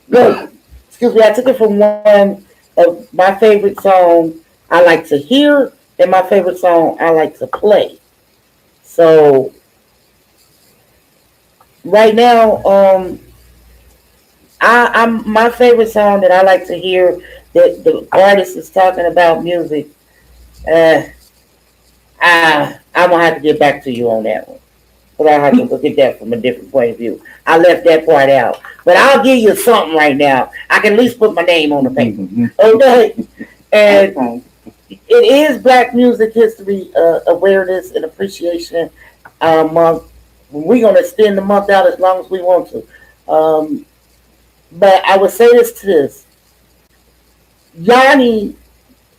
No, excuse me. I took it from one of my favorite song I like to hear, and my favorite song I like to play. So right now, I'm my favorite song that I like to hear that the artist is talking about music. Uh, I'm gonna have to get back to you on that one, but I have to look at that from a different point of view. I left that part out, but I'll give you something right now. I can at least put my name on the paper. Okay, and Okay. it is Black Music History Awareness and Appreciation Month. We're gonna extend the month out as long as we want to. Um, but I would say this to this: Yanni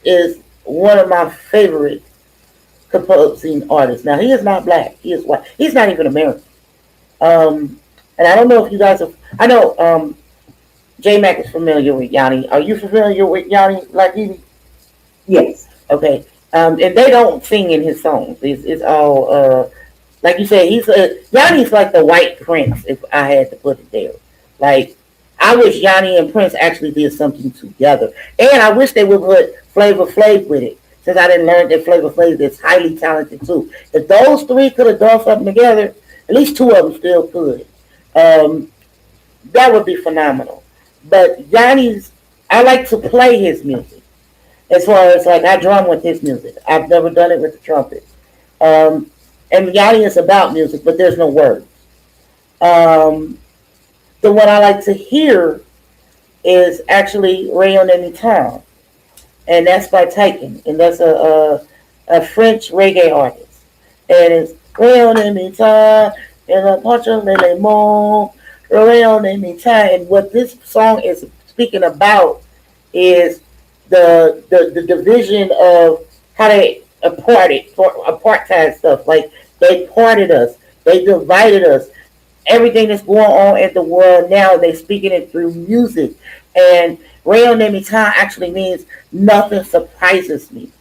is one of my favorite composing artists. Now he is not black; he is white. He's not even American. And I don't know if you guys have. I know J Mac is familiar with Yanni. Are you familiar with Yanni? Like you? Yes. Okay. And they don't sing in his songs. It's all like you said. Yanni's like the white prince. If I had to put it there, like I wish Yanni and Prince actually did something together, and I wish they would put Flavor Flav with it. Since I didn't learn that Flavor Flav is highly talented too. If those three could have done something together, at least two of them still could. Um, that would be phenomenal. But Yanni's, I like to play his music. As far as like I drum with his music. I've never done it with the trumpet. Um, and Yanni is about music, but there's no words. Um, the one I like to hear is actually Rayon Anytime, and that's by Titan, and that's a French reggae artist, and it's Rayon Anytime and a bunch of Mon Rayon Anytime, and what this song is speaking about is the division of how they apartheid stuff. Like they parted us, they divided us. Everything that's going on in the world now, they speaking it through music, and Rayon Nemitan actually means nothing surprises me.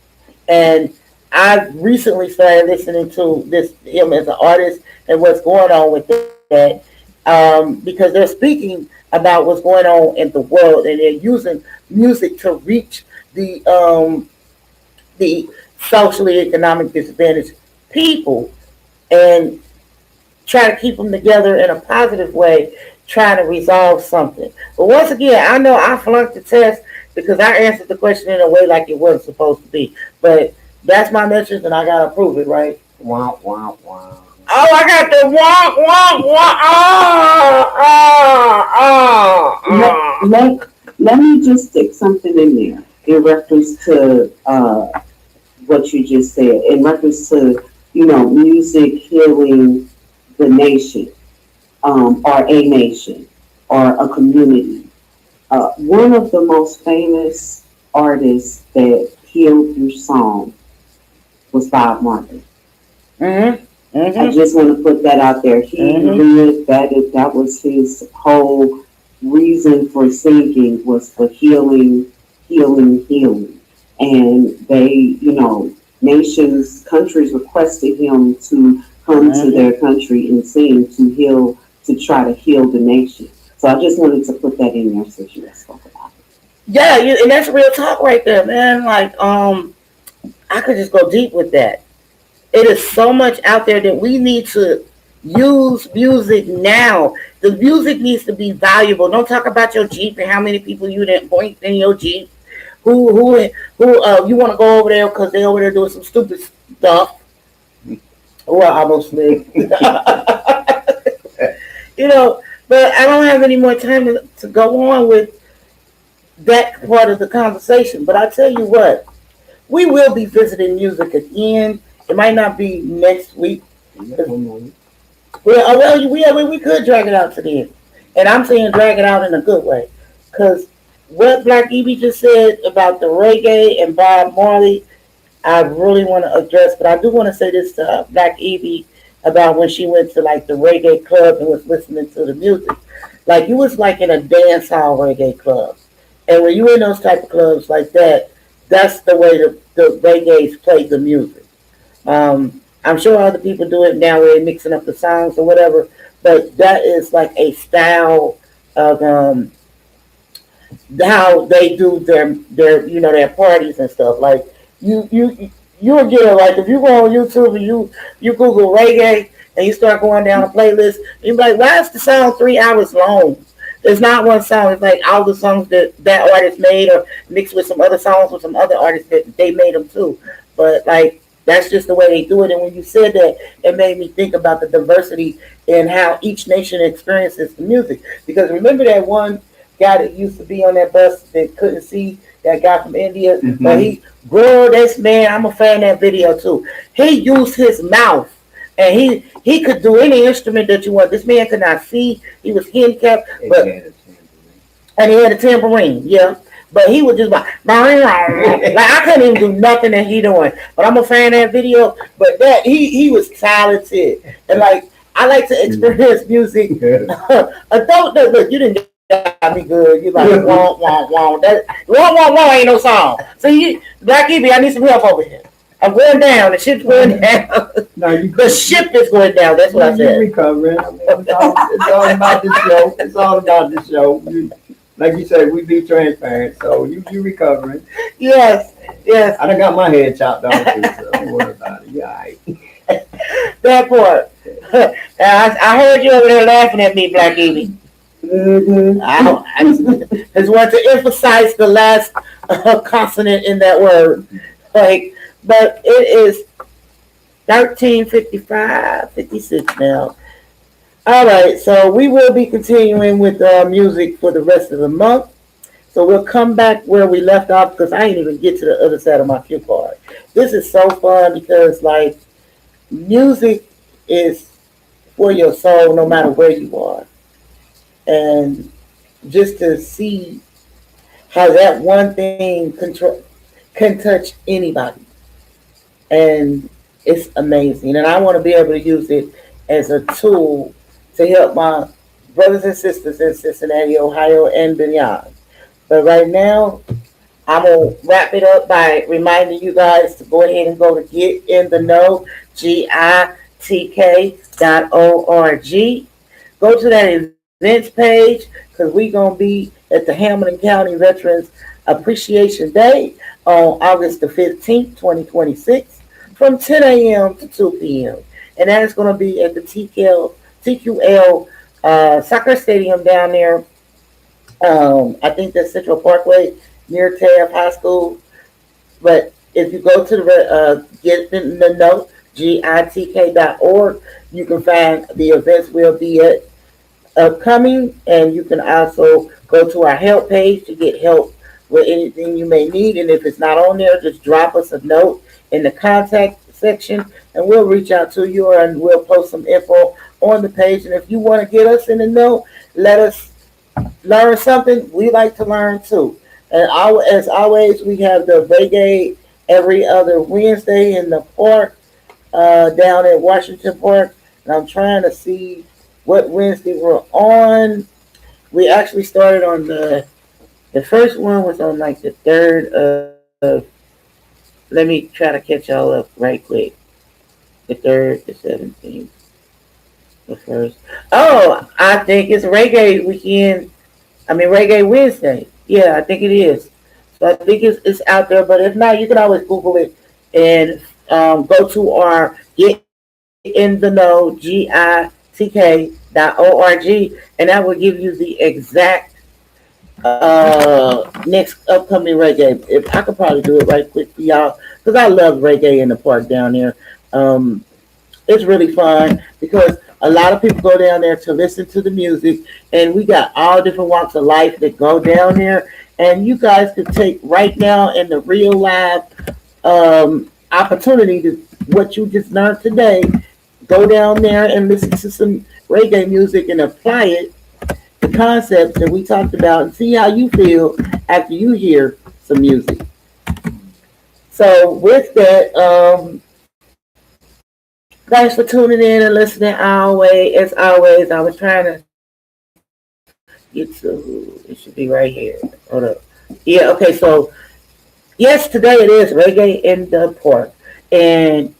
And I recently started listening to him as an artist and what's going on with that, because they're speaking about what's going on in the world, and they're using music to reach the socially economic disadvantaged people and try to keep them together in a positive way, trying to resolve something. But once again, I know I flunked the test because I answered the question in a way like it wasn't supposed to be. But that's my message, and I gotta prove it, right? Wow, wow, wow. Oh, I got the Let me just stick something in there in reference to what you just said, in reference to, music healing the nation, or a nation, or a community. One of the most famous artists that healed through song was Bob Marley. Mm-hmm. Mm-hmm. I just want to put that out there. He lived that was his whole reason for singing, was for healing. And they, nations, countries requested him to come to their country and sing to try to heal the nation. So I just wanted to put that in there since you spoke about it. Yeah, and that's real talk right there, man. Like, I could just go deep with that. It is so much out there that we need to use music now. The music needs to be valuable. Don't talk about your Jeep and how many people you didn't point in your Jeep. Who you want to go over there because they over there doing some stupid stuff. Oh, I almost live. But I don't have any more time to go on with that part of the conversation. But I tell you what, we will be visiting music again. It might not be next week. We could drag it out to the end. And I'm saying drag it out in a good way. Because what Black Evie just said about the reggae and Bob Marley, I really want to address. But I do want to say this to Black Evie about when she went to like the reggae club and was listening to the music. Like you was like in a dance hall reggae club. And when you in those type of clubs like that, that's the way the reggae's play the music. I'm sure other people do it now where they're mixing up the songs or whatever, but that is like a style of how they do their parties and stuff. Like you'll get it. Like if you go on YouTube and you Google reggae and you start going down a playlist, you're like, why is the song 3 hours long? There's not one song. It's like all the songs that artist made or mixed with some other songs with some other artists that they made them too. But like that's just the way they do it. And when you said that, it made me think about the diversity and how each nation experiences the music. Because remember that one guy that used to be on that bus that couldn't see, that guy from India? Mm-hmm. But this man, I'm a fan of that video too. He used his mouth. And he could do any instrument that you want. This man could not see. He was handicapped. And he had a tambourine, yeah. But he was just like I couldn't even do nothing that he doing. But I'm a fan of that video. But that he was talented. And like I like to experience music. Adult look, you didn't got me good. You like wah wah wah. That wah wah wah ain't no song. See, Black Evie, I need some help over here. I'm going down. The ship's going down. The ship is going down. That's what I said. You're recovering. I mean, it's all about the show. It's all about the show. Like you said, we be transparent. So you recovering. Yes. I done got my head chopped off too, so don't worry about it. You all right. That part. I heard you over there laughing at me, Black Evie. Mm-hmm. I just want to emphasize the last consonant in that word. But it is 13:55, 56 now. All right, so we will be continuing with music for the rest of the month. So we'll come back where we left off because I ain't even get to the other side of my cue card. This is so fun because, like, music is for your soul no matter where you are. And just to see how that one thing can touch anybody. And it's amazing. And I want to be able to use it as a tool to help my brothers and sisters in Cincinnati, Ohio, and beyond. But right now, I'm gonna wrap it up by reminding you guys to go ahead and go to Get in the Know, GITK.org. Go to that events page because we gonna be at the Hamilton County Veterans Appreciation Day on August the 15th, 2026, from 10 a.m. to 2 p.m. And that is gonna be at the TQL soccer stadium down there. I think that's Central Parkway near Taft High School. But if you go to the Get in the Know, GITK.org, you can find the events we'll be at upcoming, and you can also go to our help page to get help with anything you may need. And if it's not on there, just drop us a note in the contact section, and we'll reach out to you, and we'll post some info on the page. And if you want to get us in the know, let us learn something. We like to learn too. And as always, we have the reggae every other Wednesday in the park down at Washington Park. And I'm trying to see what Wednesday we're on. We actually started on the first one was on like the 3rd of, let me try to catch y'all up right quick. The 3rd, the 17th, the 1st. Oh, I think it's Reggae Weekend. I mean, Reggae Wednesday. Yeah, I think it is. So I think it's out there. But if not, you can always Google it and go to our Get in the Know, GITK.org, and that will give you the exact next upcoming reggae. If I could probably do it right quick for y'all, because I love reggae in the park down there. It's really fun because a lot of people go down there to listen to the music, and we got all different walks of life that go down there. And you guys could take right now in the real live opportunity to what you just learned today. Go down there and listen to some reggae music and apply it, the concepts that we talked about, and see how you feel after you hear some music. So with that, thanks for tuning in and listening our way. As always, I was trying to get to, it should be right here. Hold up. Yeah, okay, so yes, today it is Reggae in the Park. And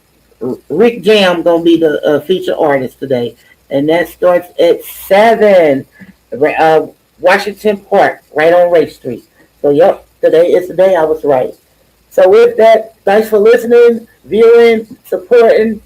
Rick Jam gonna be the feature artist today. And that starts at 7. Washington Park, right on Ray Street. So yep, today is the day. I was right. So with that, thanks for listening, viewing, supporting,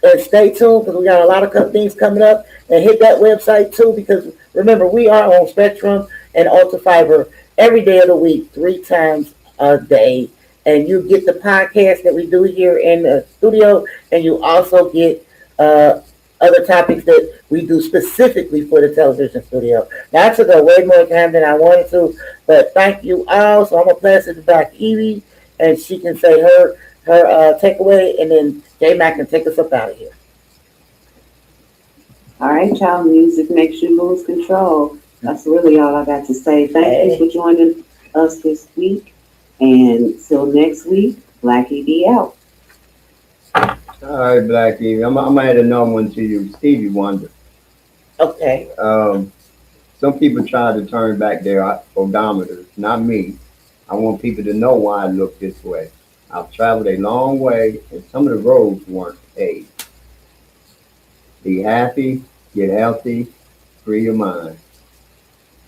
and stay tuned because we got a lot of things coming up. And hit that website too, because remember, we are on Spectrum and Ultra Fiber every day of the week, 3 times a day. And you get the podcast that we do here in the studio, and you also get other topics that we do specifically for the television studio. Now, I took up way more time than I wanted to, but thank you all. So I'm going to pass it to Dr. Evie, and she can say her takeaway, and then J Mac can take us up out of here. All right, y'all. Music makes you lose control. That's really all I got to say. Thank you for joining us this week. And till next week, Blackie be out. All right, Blackie. I'm gonna add another one to you, Stevie Wonder. Okay. Some people try to turn back their odometers, not me. I want people to know why I look this way. I've traveled a long way, and some of the roads weren't paved. Be happy, get healthy, free your mind.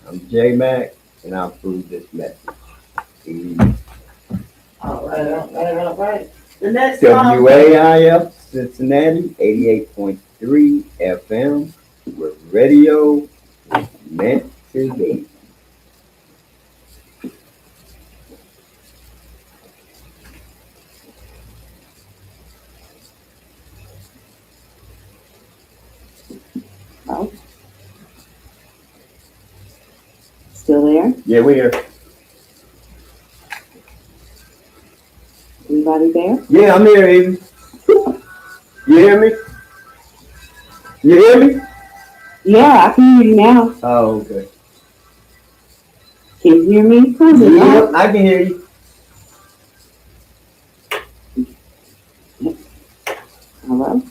I'm J Mac, and I approve this message. All right. The next WAIF Cincinnati 88.3 FM, where radio is meant to be. Oh. Still there? Yeah, we're here. Anybody there? Yeah, I'm here, Evie. You hear me? You hear me? Yeah, I can hear you now. Oh, okay. Can you hear me? Yeah, I can hear you. Hello?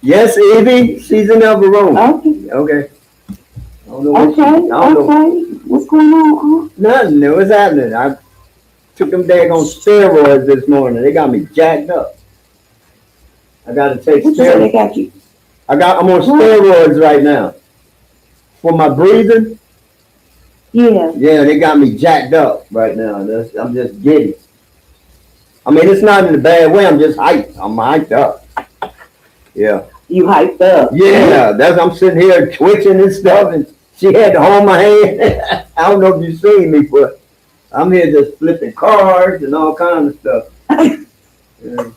Yes, Evie. She's in the other room. Okay. Okay. I don't know what Okay. I don't know. Okay. What's going on? Nothing new is happening. I took them daggone steroids this morning. They got me jacked up. I gotta take What you say they steroids. got you? I'm on steroids right now. For my breathing, Yeah. yeah, they got me jacked up right now. I'm just giddy. I mean, it's not in a bad way. I'm just hyped. I'm hyped up. Yeah. You hyped up. Yeah, I'm sitting here twitching and stuff, and she had to hold my hand. I don't know if you've seen me, but I'm here just flipping cards and all kinds of stuff. Yeah.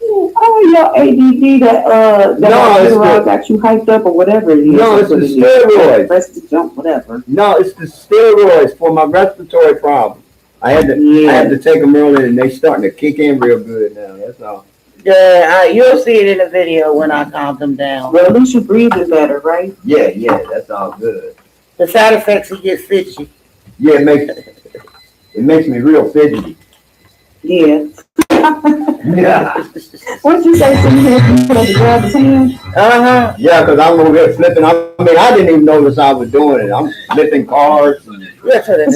Oh, your ADD that No, it's got you hyped up or whatever it is. No, it's the steroids. Press the jump, whatever. No, it's the steroids for my respiratory problem. I had to take them early, and they starting to kick in real good now. That's all. Yeah, you'll see it in the video when I calm them down. Well, at least you're breathing better, right? Yeah, that's all good. The side effects, he gets fidgety. Yeah, it makes me real fidgety. Yeah. Yeah, What you say? Somebody had you to grab his hand? Uh-huh. yeah, because I'm over here flipping. I mean, I didn't even notice I was doing it. I'm flipping cards. And Yes, sir.